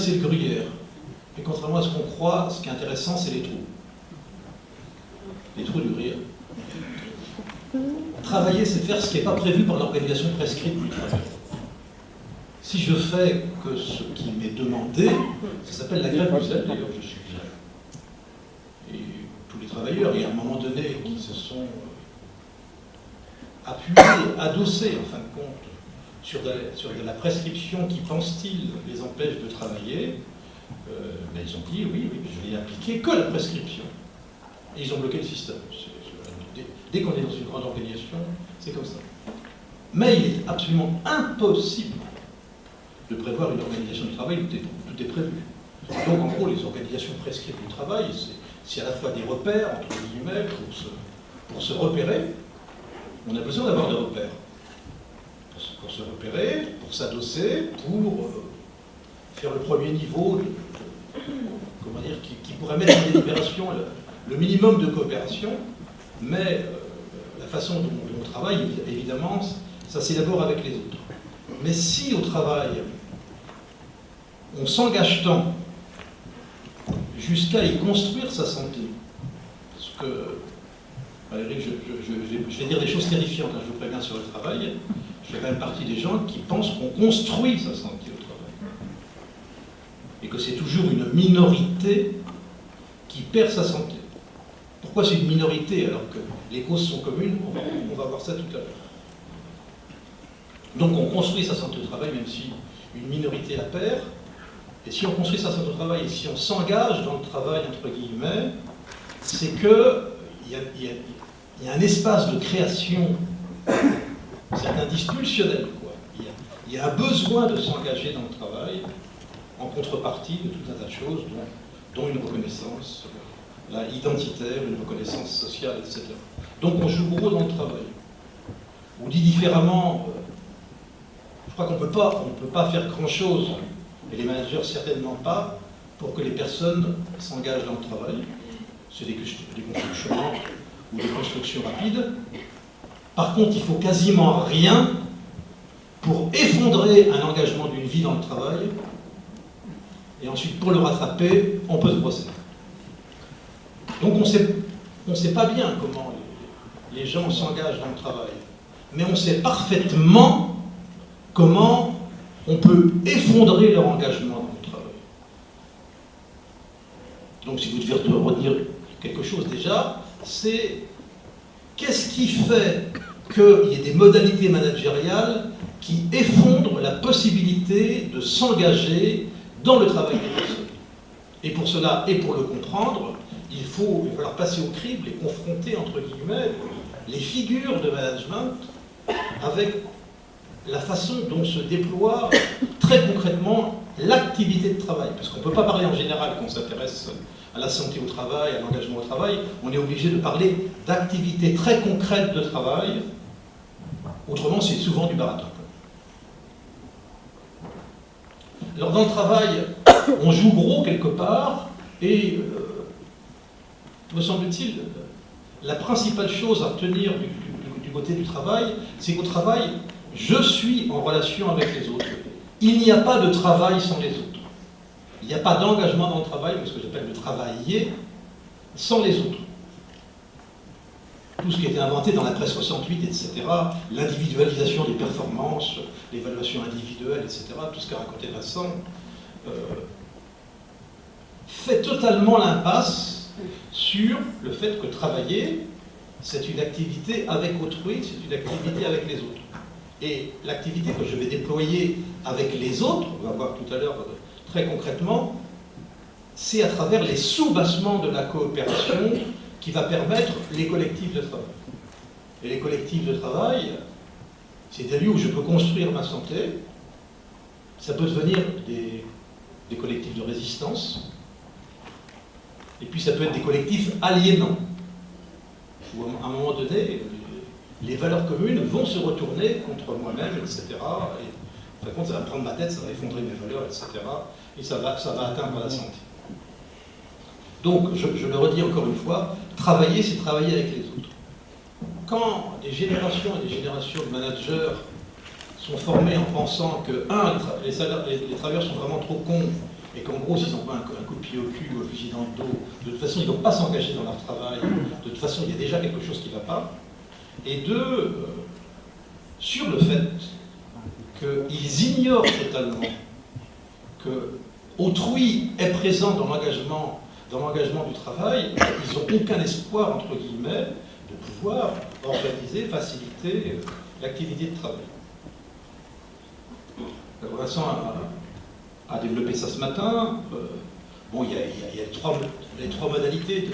intéresser le gruyère. Et contrairement à ce qu'on croit, ce qui est intéressant, c'est les trous. Les trous du gruyère. Travailler, c'est faire ce qui n'est pas prévu par l'organisation prescrite du travail. Si je fais que ce qui m'est demandé, ça s'appelle la grève du zèle, d'ailleurs, je suis grève. Et tous les travailleurs, il y a un moment donné qui se sont appuyés, adossés, en fin de compte, sur de la prescription qui, pense-t-il, les empêche de travailler, mais ils ont dit, oui, je vais appliquer que la prescription. Et ils ont bloqué le système. Dès qu'on est dans une grande organisation, c'est comme ça. Mais il est absolument impossible de prévoir une organisation du travail où tout est prévu. Donc, en gros, les organisations prescrites du travail, c'est à la fois des repères, entre guillemets, pour se repérer. On a besoin d'avoir des repères. Pour se repérer, pour s'adosser, pour faire le premier niveau, comment dire, qui pourrait mettre en délibération le minimum de coopération, mais la façon dont on travaille, évidemment, ça c'est d'abord avec les autres. Mais si au travail, on s'engage tant jusqu'à y construire sa santé, parce que, Valérie, je vais dire des choses terrifiantes, hein, je vous préviens sur le travail, je fais quand même partie des gens qui pensent qu'on construit sa santé au travail. Et que c'est toujours une minorité qui perd sa santé. Pourquoi c'est une minorité alors que les causes sont communes? On va voir ça tout à l'heure. Donc on construit sa santé au travail même si une minorité la perd. Et si on construit sa santé au travail et si on s'engage dans le travail, entre guillemets, c'est qu'il y a un espace de création, c'est un indice pulsionnel, quoi. Il y a un besoin de s'engager dans le travail en contrepartie de tout un tas de choses, dont une reconnaissance identitaire, une reconnaissance sociale, etc. Donc on joue gros dans le travail. Ou dit différemment, je crois qu'on ne peut pas faire grand-chose, et les managers certainement pas, pour que les personnes s'engagent dans le travail. C'est des constructions lentes ou des constructions rapides. Par contre, il faut quasiment rien pour effondrer un engagement d'une vie dans le travail, et ensuite, pour le rattraper, on peut se brosser. Donc on ne sait pas bien comment les gens s'engagent dans le travail, mais on sait parfaitement comment on peut effondrer leur engagement dans le travail. Donc si vous devez retenir quelque chose déjà, c'est qu'est-ce qui fait qu'il y ait des modalités managériales qui effondrent la possibilité de s'engager dans le travail des personnes. Et pour cela, et pour le comprendre, il va falloir passer au crible et confronter, entre guillemets, les figures de management avec la façon dont se déploie très concrètement l'activité de travail. Parce qu'on ne peut pas parler en général quand on s'intéresse à la santé au travail, à l'engagement au travail, on est obligé de parler d'activités très concrètes de travail, autrement c'est souvent du baratin. Alors dans le travail, on joue gros quelque part, et me semble-t-il, la principale chose à retenir du côté du travail, c'est qu'au travail, je suis en relation avec les autres. Il n'y a pas de travail sans les autres. Il n'y a pas d'engagement dans le travail, ce que j'appelle le travailler, sans les autres. Tout ce qui a été inventé dans l'après 68, etc., l'individualisation des performances, l'évaluation individuelle, etc., tout ce qu'a raconté Vincent, fait totalement l'impasse sur le fait que travailler, c'est une activité avec autrui, c'est une activité avec les autres. Et l'activité que je vais déployer avec les autres, on va voir tout à l'heure très concrètement, c'est à travers les soubassements de la coopération qui va permettre les collectifs de travail. Et les collectifs de travail, c'est des lieux où je peux construire ma santé. Ça peut devenir des collectifs de résistance. Et puis ça peut être des collectifs aliénants. Où à un moment donné, les valeurs communes vont se retourner contre moi-même, etc. Et en fin de compte, ça va prendre ma tête, ça va effondrer mes valeurs, etc. Et ça va atteindre la santé. Donc, je le redis encore une fois, travailler, c'est travailler avec les autres. Quand des générations et des générations de managers sont formés en pensant que, un, les travailleurs sont vraiment trop cons et qu'en gros, s'ils n'ont pas un coup de pied au cul ou un fusil dans le dos, de toute façon, ils ne vont pas s'engager dans leur travail, de toute façon, il y a déjà quelque chose qui ne va pas. Et deux, sur le fait qu'ils ignorent totalement que autrui est présent dans l'engagement du travail, ils n'ont aucun espoir, entre guillemets, de pouvoir organiser, faciliter l'activité de travail. Vincent a développé ça ce matin. Bon, il y a les trois modalités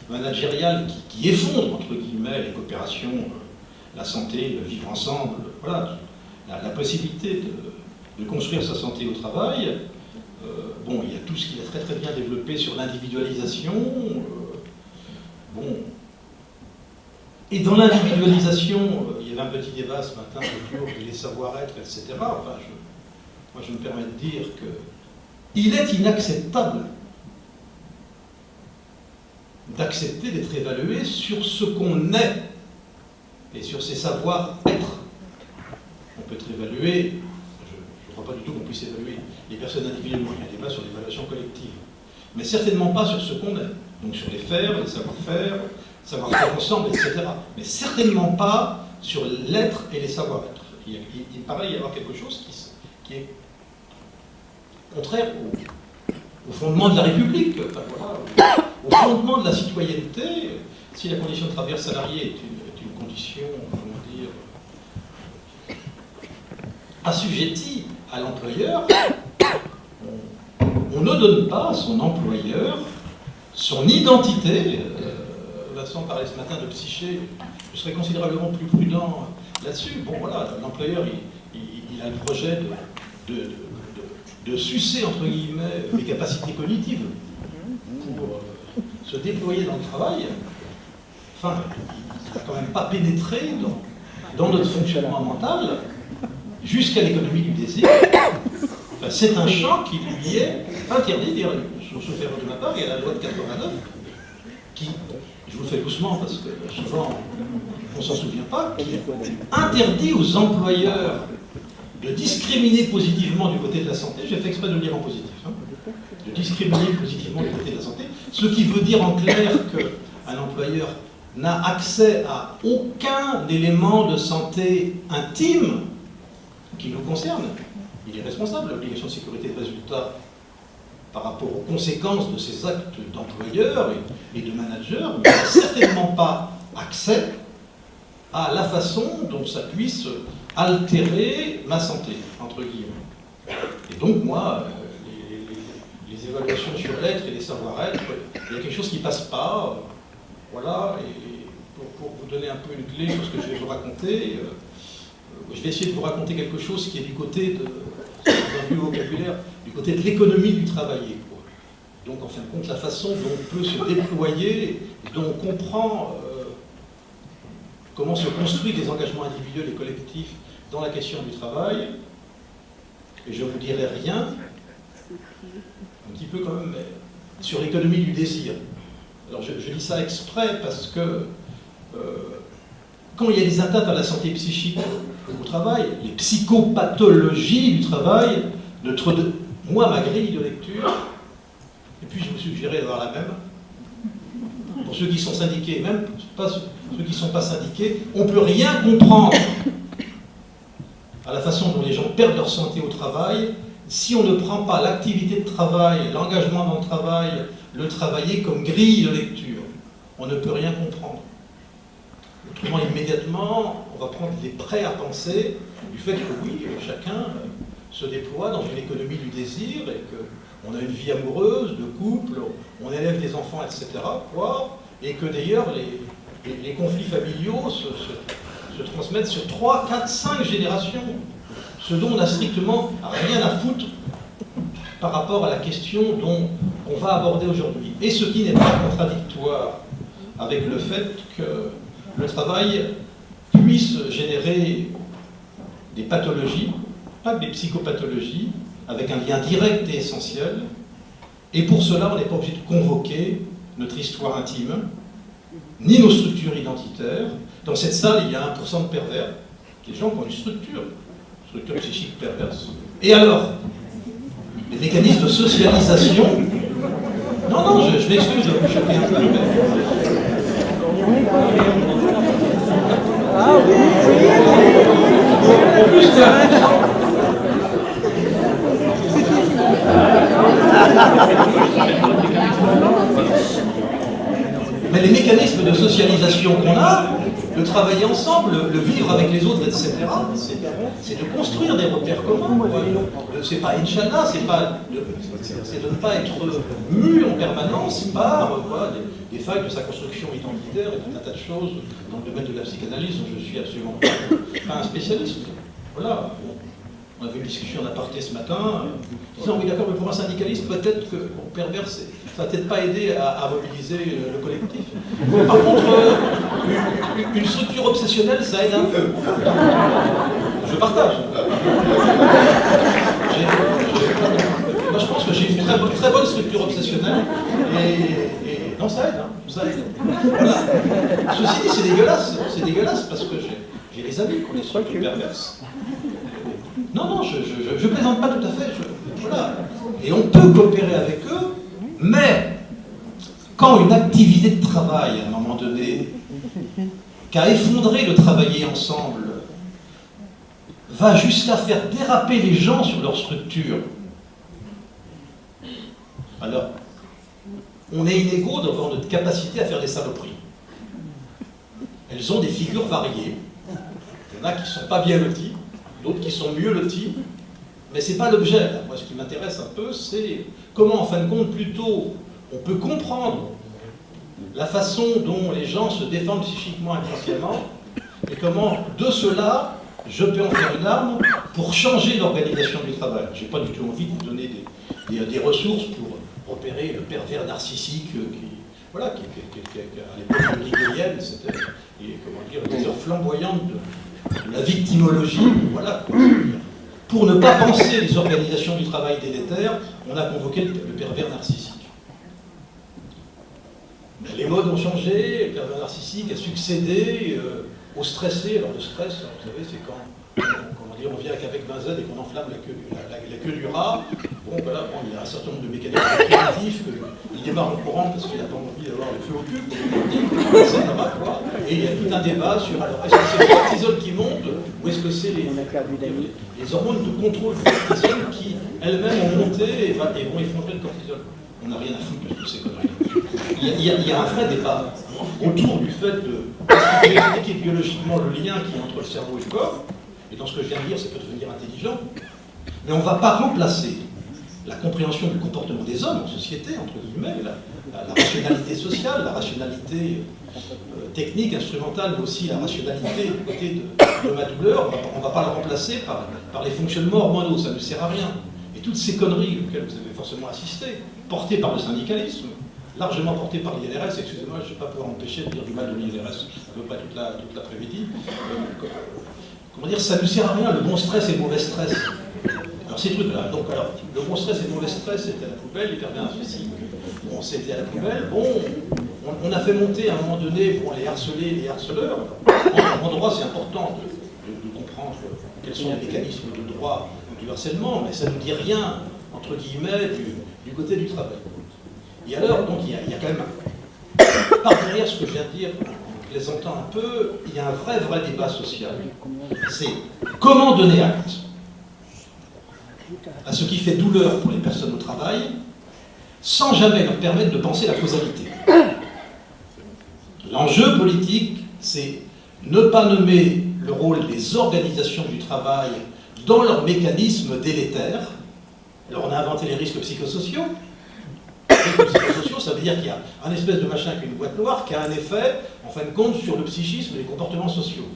managériales qui effondrent, entre guillemets, les coopérations, la santé, le vivre ensemble, voilà, la possibilité de construire sa santé au travail. Bon, il y a tout ce qui est très très bien développé sur l'individualisation. Bon. Et dans l'individualisation, il y avait un petit débat ce matin autour des savoir-être, etc. Enfin, moi je me permets de dire qu'il est inacceptable d'accepter d'être évalué sur ce qu'on est et sur ses savoir-être. On peut être évalué, je ne crois pas du tout qu'on puisse évaluer les personnes individuellement, il y a un débat sur l'évaluation collective, mais certainement pas sur ce qu'on est, donc sur les faire, les savoir-faire, savoir-faire ensemble, etc. Mais certainement pas sur l'être et les savoir-être. Il paraît y avoir quelque chose qui est contraire au fondement de la République, enfin, voilà, au fondement de la citoyenneté. Si la condition de travailleur salarié est une condition, comment dire, assujettie à l'employeur, on ne donne pas à son employeur son identité. Vincent parlait ce matin de psyché, je serais considérablement plus prudent là-dessus. Bon voilà, l'employeur il a le projet de sucer, entre guillemets, les capacités cognitives pour se déployer dans le travail. Enfin, il n'a quand même pas pénétré dans notre fonctionnement mental jusqu'à l'économie du désir. Enfin, c'est un champ qui lui est interdit. Je me souviens de ma part, il y a la loi de 89 qui, je vous le fais doucement parce que souvent on ne s'en souvient pas, qui interdit aux employeurs de discriminer positivement du côté de la santé. J'ai fait exprès de le dire en positif. De discriminer positivement du côté de la santé. Ce qui veut dire en clair qu'un employeur n'a accès à aucun élément de santé intime qui nous concerne. Il est responsable de l'obligation de sécurité de résultat par rapport aux conséquences de ses actes d'employeur et de manager, mais il n'a certainement pas accès à la façon dont ça puisse altérer ma santé, entre guillemets. Et donc moi, les évaluations sur l'être et les savoir-être, il y a quelque chose qui ne passe pas. Voilà, et pour vous donner un peu une clé sur ce que je vais vous raconter, je vais essayer de vous raconter quelque chose qui est du côté d'un vocabulaire, du côté de l'économie du travailler. Quoi. Donc en fin de compte, la façon dont on peut se déployer, dont on comprend comment se construisent des engagements individuels et collectifs dans la question du travail. Et je ne vous dirai rien, un petit peu quand même, mais sur l'économie du désir. Alors je dis ça exprès parce que quand il y a des atteintes à la santé psychique au travail, les psychopathologies du travail, moi, ma grille de lecture, et puis je vous suggérais d'avoir la même, pour ceux qui sont syndiqués, même pas ceux qui ne sont pas syndiqués, on ne peut rien comprendre à la façon dont les gens perdent leur santé au travail si on ne prend pas l'activité de travail, l'engagement dans le travail, le travailler comme grille de lecture. On ne peut rien comprendre. Autrement, immédiatement, on va prendre des prêts à penser du fait que oui, chacun se déploie dans une économie du désir et qu'on a une vie amoureuse, de couple, on élève des enfants, etc. Quoi, et que d'ailleurs, les conflits familiaux se transmettent sur 3, 4, 5 générations, ce dont on n'a strictement rien à foutre par rapport à la question dont on va aborder aujourd'hui. Et ce qui n'est pas contradictoire avec le fait que le travail puisse générer des pathologies, pas des psychopathologies, avec un lien direct et essentiel. Et pour cela, on n'est pas obligé de convoquer notre histoire intime, ni nos structures identitaires. Dans cette salle, il y a 1% de pervers, des gens qui ont une structure psychique perverse. Et alors, les mécanismes de socialisation. Non, non, je m'excuse de vous choquer un peu. Ah oui, Mais les mécanismes de socialisation qu'on a, de travailler ensemble, le vivre avec les autres, etc., c'est de construire des repères communs. C'est pas Inch'Allah, c'est de ne pas être mu en permanence par des failles de sa construction identitaire et tout un tas de choses dans le domaine de la psychanalyse dont je suis absolument pas un spécialiste. Voilà. On avait une discussion en aparté ce matin, disant oui d'accord, mais pour un syndicaliste, peut-être que pervers, ça va peut-être pas aider à mobiliser le collectif. Par contre, une structure obsessionnelle, ça aide un peu. Je partage. Moi je pense que j'ai une très bonne structure obsessionnelle et non, ça aide, hein, ça aide. Voilà. Ceci dit, c'est dégueulasse parce que j'ai des amis qui ont des structures perverses. Non, non, je plaisante pas tout à fait. Voilà. Et on peut coopérer avec eux, mais quand une activité de travail, à un moment donné, qui a effondré le travailler ensemble, va jusqu'à faire déraper les gens sur leur structure, alors, on est inégaux devant notre capacité à faire des saloperies. Elles ont des figures variées. Il y en a qui ne sont pas bien lotis, d'autres qui sont mieux lotis, mais ce n'est pas l'objet. Moi, ce qui m'intéresse un peu, c'est comment, en fin de compte, plutôt, on peut comprendre la façon dont les gens se défendent psychiquement et inconsciemment, et comment, de cela, je peux en faire une arme pour changer l'organisation du travail. Je n'ai pas du tout envie de vous donner des ressources pour repérer le pervers narcissique qui à l'époque de Ligorienne, c'était les heures flamboyantes de la victimologie. Voilà. Pour ne pas penser les organisations du travail délétères, on a convoqué le pervers narcissique. Les modes ont changé, le pervers narcissique a succédé au stressé. Alors le stress, vous savez, c'est quand on vient avec benzène et qu'on enflamme la queue du rat. Bon, voilà, il y a un certain nombre de mécanismes primitifs qu'il démarre en courant parce qu'il n'a pas envie d'avoir le feu au cul, c'est normal, quoi. Et il y a tout un débat sur, alors, est-ce que c'est le cortisol qui monte ou est-ce que c'est les hormones de contrôle du cortisol qui, elles-mêmes, ont monté et vont effondrer le cortisol. On n'a rien à foutre de toutes ces conneries. Il y a un vrai débat autour du fait d'expliquer biologiquement le lien qu'il y a entre le cerveau et le corps. Et dans ce que je viens de dire, ça peut devenir intelligent. Mais on ne va pas remplacer la compréhension du comportement des hommes en société, entre guillemets, la rationalité sociale, la rationalité technique, instrumentale, mais aussi la rationalité du côté de ma douleur. On ne va pas la remplacer par les fonctionnements hormonaux, ça ne sert à rien. Et toutes ces conneries auxquelles vous avez forcément assisté, portées par le syndicalisme, largement portées par l'INRS, excusez-moi, je ne vais pas pouvoir m'empêcher de dire du mal de l'INRS, à peu près toute l'après-midi. Comment dire, ça ne sert à rien, le bon stress et le mauvais stress. Alors ces trucs-là, donc alors, le bon stress et le mauvais stress, c'était à la poubelle, les pervers narcissiques. Bon, c'était à la poubelle, bon, on a fait monter à un moment donné pour les harcelés, les harceleurs. En droit, c'est important de comprendre quels sont les mécanismes de droit du harcèlement, mais ça ne dit rien, entre guillemets, du côté du travail. Et alors, donc, il y a quand même, par derrière ce que je viens de dire, plaisantant un peu, il y a un vrai débat social. C'est comment donner acte à ce qui fait douleur pour les personnes au travail, sans jamais leur permettre de penser la causalité. L'enjeu politique, c'est ne pas nommer le rôle des organisations du travail dans leurs mécanismes délétères. Alors on a inventé les risques psychosociaux. Les risques psychosociaux, ça veut dire qu'il y a un espèce de machin avec une boîte noire qui a un effet, en fin de compte, sur le psychisme et les comportements sociaux.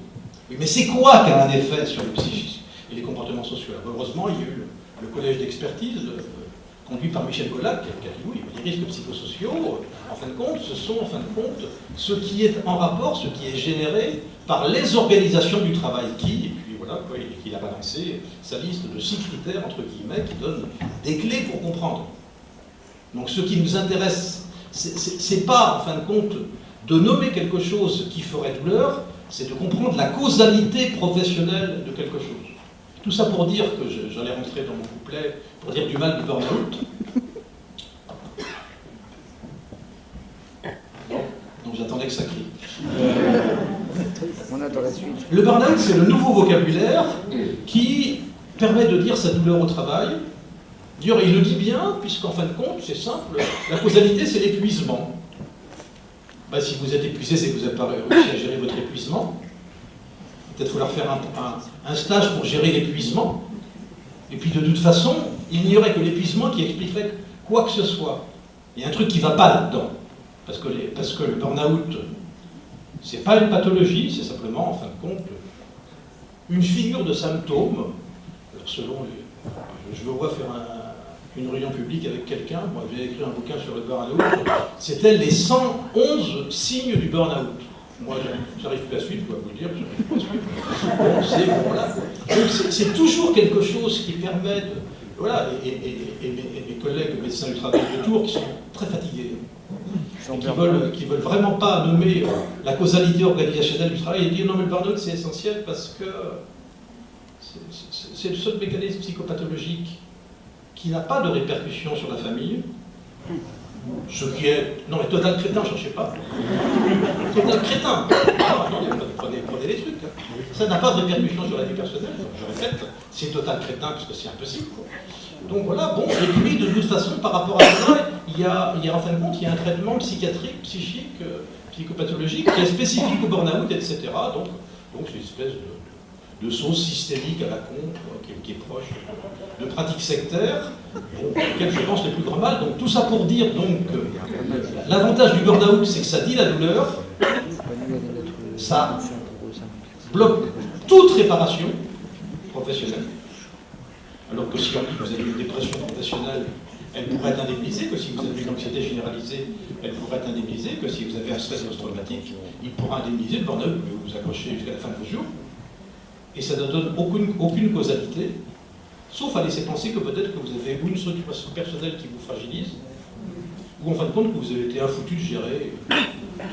Oui, mais c'est quoi qui a un effet sur le psychisme et les comportements sociaux? Heureusement, il y a eu le collège d'expertise conduit par Michel Gollac, qui a dit oui, les risques psychosociaux, en fin de compte, ce sont, en fin de compte, ce qui est en rapport, ce qui est généré par les organisations du travail qui, et puis voilà, il a balancé sa liste de 6 critères, entre guillemets, qui donnent des clés pour comprendre. Donc ce qui nous intéresse, c'est pas, en fin de compte, de nommer quelque chose qui ferait douleur, c'est de comprendre la causalité professionnelle de quelque chose. Tout ça pour dire que j'allais rentrer dans mon couplet, pour dire du mal du burn-out. Donc j'attendais que ça crie. On attend la suite. Le burn-out, c'est le nouveau vocabulaire qui permet de dire sa douleur au travail. D'ailleurs, il le dit bien, puisqu'en fin de compte, c'est simple, la causalité, c'est l'épuisement. Ben, si vous êtes épuisé, c'est que vous n'avez pas réussi à gérer votre épuisement. Peut-être falloir faire un stage pour gérer l'épuisement. Et puis de toute façon, il n'y aurait que l'épuisement qui expliquerait quoi que ce soit. Il y a un truc qui ne va pas là-dedans. Parce que le burn-out, c'est pas une pathologie, c'est simplement, en fin de compte, une figure de symptômes. Alors selon je me vois faire une réunion publique avec quelqu'un, moi j'ai écrit un bouquin sur le burn-out, c'était les 111 signes du burn-out. Moi j'arrive plus à suivre, je dois vous le dire, j'arrive plus à suivre. Bon, voilà. Donc c'est toujours quelque chose qui permet de... Voilà, et mes collègues médecins du travail de Tours qui sont très fatigués, qui veulent vraiment pas nommer la causalité organisationnelle du travail et dire non mais le burn-out c'est essentiel parce que c'est le seul mécanisme psychopathologique qui n'a pas de répercussion sur la famille. Ce qui est... Non mais total crétin, je ne cherchez pas. Total crétin. Non, attendez, prenez les trucs. Hein. Ça n'a pas de répercussion sur la vie personnelle. Je répète, c'est total crétin parce que c'est impossible. Quoi. Donc voilà, bon, et puis de toute façon, par rapport à ça, il y a en fin de compte, il y a un traitement psychiatrique, psychique, psychopathologique qui est spécifique au burn-out, etc. Donc c'est une espèce de sauce systémique à la con, qui est proche de pratiques sectaires, auxquelles je pense les plus grands mal. Donc tout ça pour dire donc l'avantage du burn-out, c'est que ça dit la douleur, ça bloque toute réparation professionnelle. Alors que si vous avez une dépression professionnelle, elle pourrait être indemnisée, que si vous avez une anxiété généralisée, elle pourrait être indemnisée, que si vous avez un stress post-traumatique, il pourra indemniser le burn-out, vous pouvez vous accrocher jusqu'à la fin de vos jours. Et ça ne donne aucune causalité, sauf à laisser penser que peut-être que vous avez une structure personnelle qui vous fragilise, ou en fin de compte que vous avez été infoutu de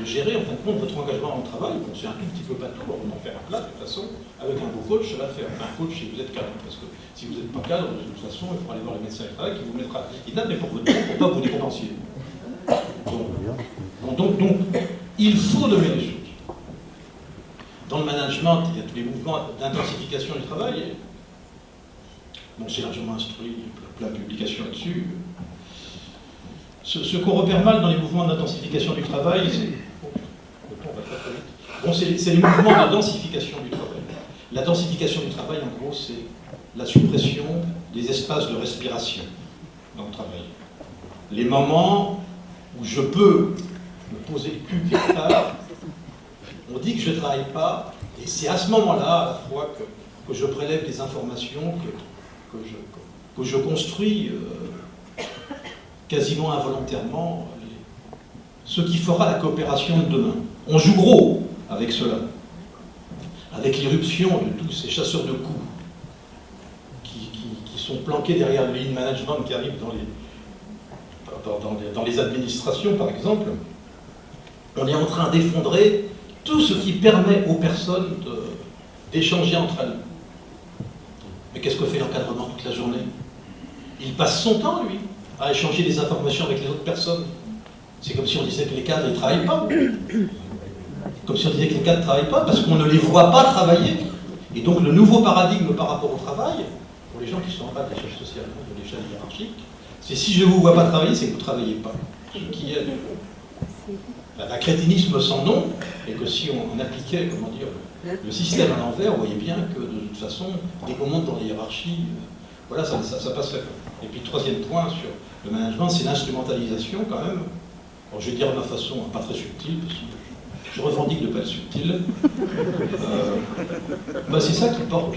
gérer en fin de compte votre engagement en travail. Bon, c'est un tout petit peu bateau, on en fait un plat de toute façon, avec un beau coach, ça va faire. Enfin, un coach si vous êtes cadre, parce que si vous n'êtes pas cadre, de toute façon, il faudra aller voir le médecin du travail qui vous mettra mais pour votre temps, pour pas vous dépensier. Donc, il faut nommer les choses. Dans le management, il y a tous les mouvements d'intensification du travail. Bon, c'est largement instruit, plein de publications là-dessus. Ce qu'on repère mal dans les mouvements d'intensification du travail, c'est les mouvements de densification du travail. La densification du travail, en gros, c'est la suppression des espaces de respiration dans le travail. Les moments où je peux me poser le cul quelque part, on dit que je ne travaille pas, et c'est à ce moment-là, à la fois, que je prélève des informations, que je construis quasiment involontairement ce qui fera la coopération de demain. On joue gros avec cela, avec l'irruption de tous ces chasseurs de coups qui sont planqués derrière le lean management qui arrive dans les administrations, par exemple. On est en train d'effondrer tout ce qui permet aux personnes d'échanger entre elles. Mais qu'est-ce que fait l'encadrement toute la journée? Il passe son temps, lui, à échanger des informations avec les autres personnes. C'est comme si on disait que les cadres ne travaillent pas. Comme si on disait que les cadres ne travaillent pas, parce qu'on ne les voit pas travailler. Et donc le nouveau paradigme par rapport au travail, pour les gens qui sont en bas de l'échelle sociale, de l'échelle hiérarchique, c'est si je ne vous vois pas travailler, c'est que vous ne travaillez pas. Ce qui est un crétinisme sans nom, et que si on appliquait, comment dire, le système à l'envers, on voyait bien que de toute façon, dès qu'on monte dans les hiérarchies, voilà, ça passerait pas. Et puis troisième point sur le management, c'est l'instrumentalisation quand même. Alors, je vais dire de ma façon pas très subtile, parce que je revendique de ne pas être subtil. C'est ça qui porte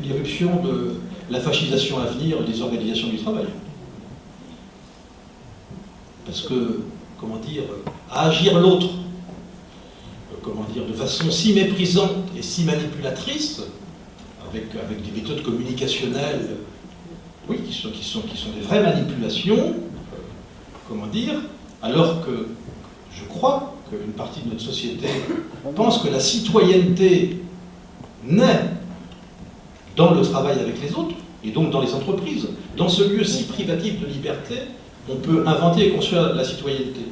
l'irruption de la fascisation à venir des organisations du travail. Parce que, comment dire, à agir l'autre, comment dire, de façon si méprisante et si manipulatrice, avec des méthodes communicationnelles, oui, qui sont des vraies manipulations, comment dire, alors que je crois qu'une partie de notre société pense que la citoyenneté naît dans le travail avec les autres, et donc dans les entreprises. Dans ce lieu si privatif de liberté, on peut inventer et construire la citoyenneté.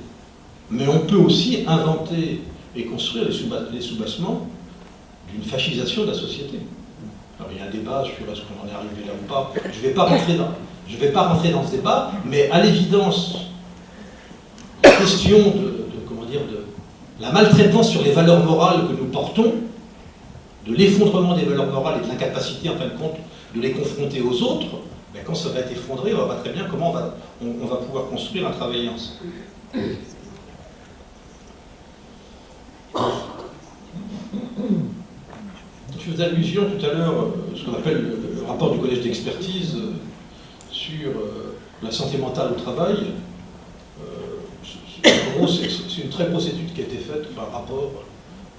Mais on peut aussi inventer et construire les soubassements d'une fascisation de la société. Alors il y a un débat sur est-ce qu'on en est arrivé là ou pas. Je ne vais pas rentrer dans ce débat, mais à l'évidence, la question de la maltraitance sur les valeurs morales que nous portons, de l'effondrement des valeurs morales et de l'incapacité, en fin de compte, de les confronter aux autres, ben quand ça va être effondré, on va voir très bien comment on va pouvoir construire un travail ensemble. Je faisais allusion tout à l'heure à ce qu'on appelle le rapport du collège d'expertise sur la santé mentale au travail. En gros, c'est une très grosse étude qui a été faite par rapport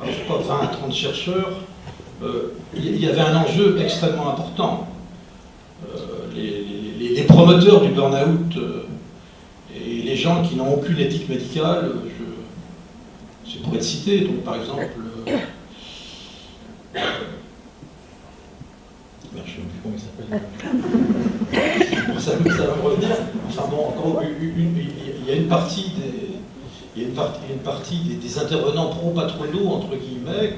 à, je crois, 20 à 30 chercheurs. Il y avait un enjeu extrêmement important. Les promoteurs du burn-out et les gens qui n'ont aucune éthique médicale, je pourrais te citer, donc par exemple, je ne sais plus comment il s'appelle. Ça va me revenir. Enfin bon, encore, il y a une partie des intervenants pro-patronaux, entre guillemets,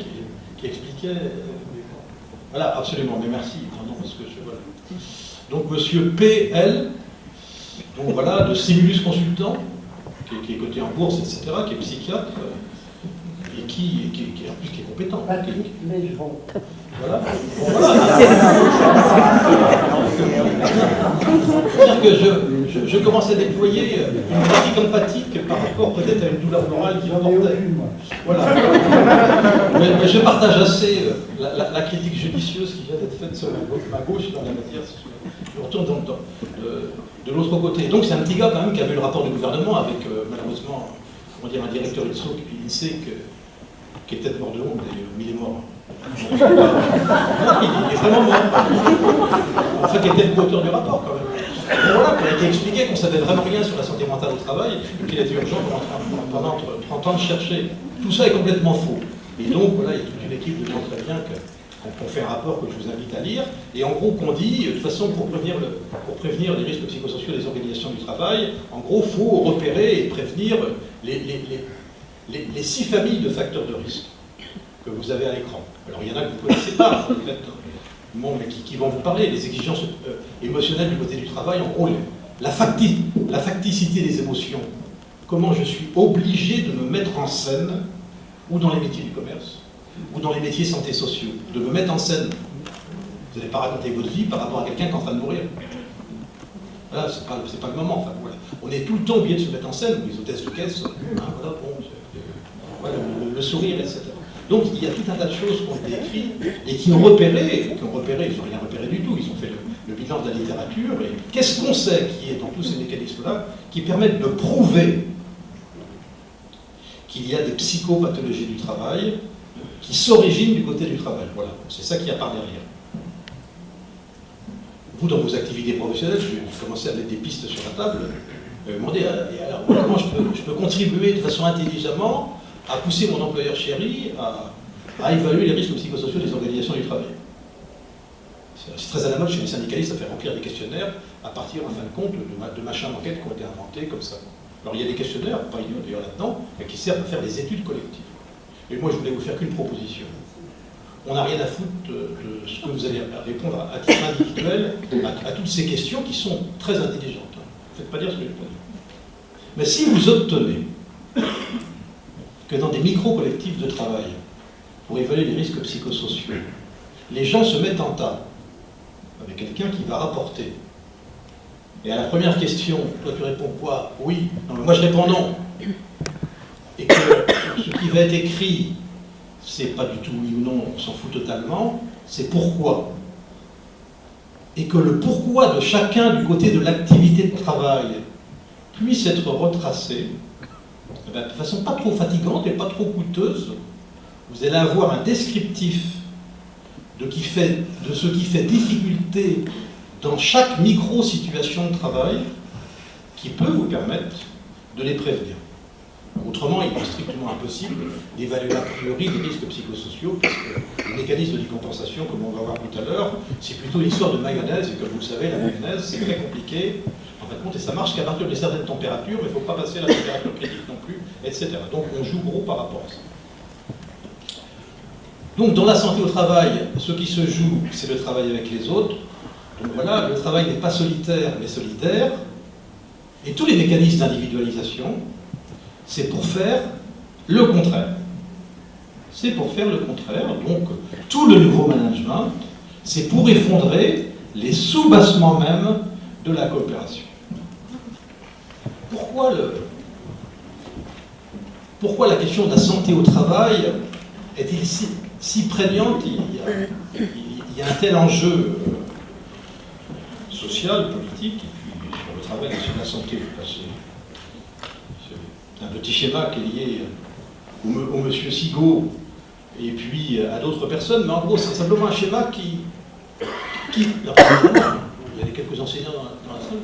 qui expliquaient. Voilà, absolument, mais merci. Pardon, parce que voilà. Donc, monsieur P.L., donc voilà, de Stimulus Consultant, qui est coté en bourse, etc., qui est psychiatre, et qui en plus qui est compétent. Patrick Mégevon. Voilà. Bon, voilà. C'est-à-dire que je commence à déployer une pratique empathique par rapport peut-être à une douleur morale qui m'emportait. Voilà. Mais je partage assez la critique judicieuse qui vient d'être faite sur ma gauche dans la matière. Je retourne de l'autre côté. Donc c'est un petit gars quand même qui a vu le rapport du gouvernement avec malheureusement, on va dire, un directeur INSEE qui est peut-être mort de honte, mais il est mort. Il est vraiment mort. Enfin, qui était le co-auteur du rapport quand même. Et voilà, il a été expliqué qu'on ne savait vraiment rien sur la santé mentale au travail, et qu'il était urgent pendant 30 ans de chercher. Tout ça est complètement faux. Et donc, voilà, il y a toute une équipe de gens très bien qu'on fait un rapport que je vous invite à lire, et en gros qu'on dit, de toute façon, pour prévenir les risques psychosociaux des organisations du travail, en gros, il faut repérer et prévenir les 6 familles de facteurs de risque que vous avez à l'écran. Alors il y en a que vous ne connaissez pas, en fait, bon, mais qui vont vous parler, les exigences émotionnelles du côté du travail, en gros, la facticité des émotions. Comment je suis obligé de me mettre en scène, ou dans les métiers du commerce, ou dans les métiers santé sociaux, de me mettre en scène. Vous n'allez pas raconter votre vie par rapport à quelqu'un qui est en train de mourir. Voilà, c'est pas le moment. Enfin, voilà. On est tout le temps obligé de se mettre en scène, les hôtesses de caisse, voilà, bon, voilà, le sourire, etc. Donc il y a tout un tas de choses qu'on décrit et qui ont repéré, ils n'ont rien repéré du tout, ils ont fait le bilan de la littérature, et qu'est-ce qu'on sait qui est dans tous ces mécanismes-là qui permettent de prouver qu'il y a des psychopathologies du travail qui s'originent du côté du travail. Voilà, c'est ça qu'il y a par derrière. Vous, dans vos activités professionnelles, je vais commencer à mettre des pistes sur la table, demander alors, comment je peux contribuer de façon intelligemment à pousser mon employeur chéri à évaluer les risques psychosociaux des organisations du travail. C'est très à la mode chez les syndicalistes à faire remplir des questionnaires à partir, en fin de compte, de machins d'enquête qui ont été inventés comme ça. Alors il y a des questionnaires, pas idiots d'ailleurs là-dedans, qui servent à faire des études collectives. Et moi je voulais vous faire qu'une proposition. On n'a rien à foutre de ce que vous allez répondre à titre individuel à toutes ces questions qui sont très intelligentes. Ne faites pas dire ce que je peux dire. Mais si vous obtenez que dans des micro-collectifs de travail, pour évaluer les risques psychosociaux, les gens se mettent en tas avec quelqu'un qui va rapporter. Et à la première question, toi tu réponds quoi? Oui. Non, mais moi je réponds non. Et que ce qui va être écrit, c'est pas du tout oui ou non, on s'en fout totalement, c'est pourquoi. Et que le pourquoi de chacun du côté de l'activité de travail puisse être retracé, de façon pas trop fatigante et pas trop coûteuse, vous allez avoir un descriptif de ce qui fait difficulté dans chaque micro-situation de travail qui peut vous permettre de les prévenir. Autrement, il est strictement impossible d'évaluer a priori les risques psychosociaux, parce que les mécanismes de décompensation, comme on va voir tout à l'heure, c'est plutôt l'histoire de mayonnaise, et comme vous le savez, la mayonnaise, c'est très compliqué, en fin de compte, et ça marche qu'à partir d'une certaine température, mais il ne faut pas passer à la température critique non plus, etc. Donc on joue gros par rapport à ça. Donc dans la santé au travail, ce qui se joue, c'est le travail avec les autres. Donc voilà, le travail n'est pas solitaire, mais solidaire. Et tous les mécanismes d'individualisation, c'est pour faire le contraire. C'est pour faire le contraire. Donc tout le nouveau management, c'est pour effondrer les sous-bassements même de la coopération. Pourquoi la question de la santé au travail est-il si prégnante? Il y a un tel enjeu social, politique, et puis sur le travail et sur la santé. C'est un petit schéma qui est lié au monsieur Sigaud et puis à d'autres personnes, mais en gros, c'est simplement un schéma qui il y a quelques enseignants dans la salle.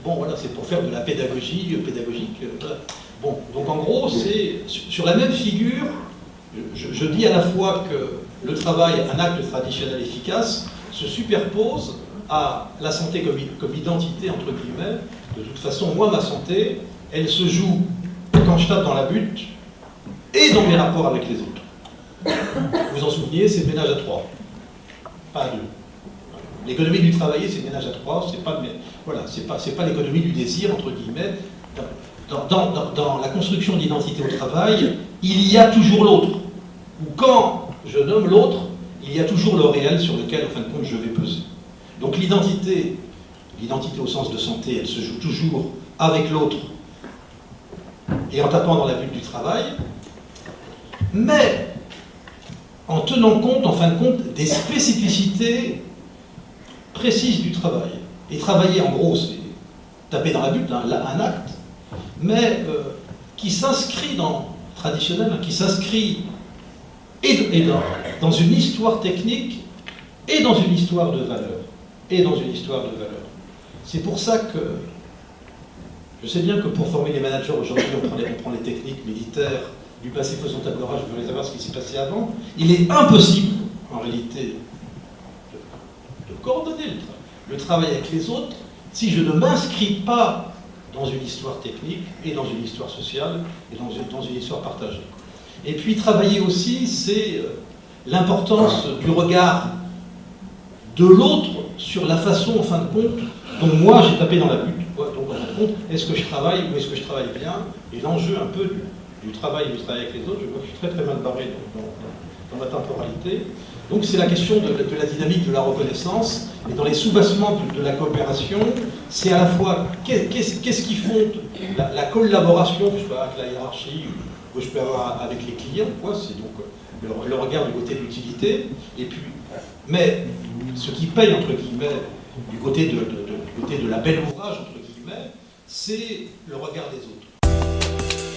Bon, voilà, c'est pour faire de la pédagogie pédagogique. Voilà. Bon, donc en gros, c'est sur la même figure. Je dis à la fois que le travail, un acte traditionnel efficace, se superpose à la santé comme identité, entre guillemets. De toute façon, moi, ma santé, elle se joue quand je tape dans la butte et dans mes rapports avec les autres. Vous vous en souvenez, c'est le ménage à trois, pas à deux. L'économie du travailler, c'est le ménage à trois, c'est pas, voilà, c'est pas l'économie du désir, entre guillemets. Dans la construction d'identité au travail, il y a toujours l'autre. Ou quand je nomme l'autre, il y a toujours le réel sur lequel, en fin de compte, je vais peser. Donc l'identité au sens de santé, elle se joue toujours avec l'autre et en tapant dans la butte du travail, mais en tenant compte, en fin de compte, des spécificités précises du travail. Et travailler, en gros, c'est taper dans la butte, un acte, mais qui s'inscrit traditionnel, qui s'inscrit dans une histoire technique et dans une histoire de valeur. C'est pour ça que je sais bien que pour former les managers aujourd'hui, on prend les techniques militaires du passé faisant table rase, je voulais savoir ce qui s'est passé avant. Il est impossible, en réalité, de coordonner le travail avec les autres si je ne m'inscris pas dans une histoire technique et dans une histoire sociale et dans une histoire partagée. Et puis travailler aussi, c'est l'importance du regard de l'autre sur la façon, en fin de compte, dont moi j'ai tapé dans la butte. Donc en fin de compte, est-ce que je travaille ou est-ce que je travaille bien? Et l'enjeu un peu du travail avec les autres, je vois que je suis très très mal barré dans ma temporalité. Donc c'est la question de la dynamique de la reconnaissance, et dans les sous-bassements de la coopération, c'est à la fois qu'est-ce qui fonde la collaboration, que je peux avoir avec la hiérarchie, que je peux avoir avec les clients, c'est donc le regard du côté de l'utilité, et puis, mais ce qui paye, entre guillemets, du côté de la belle ouvrage, entre guillemets, c'est le regard des autres.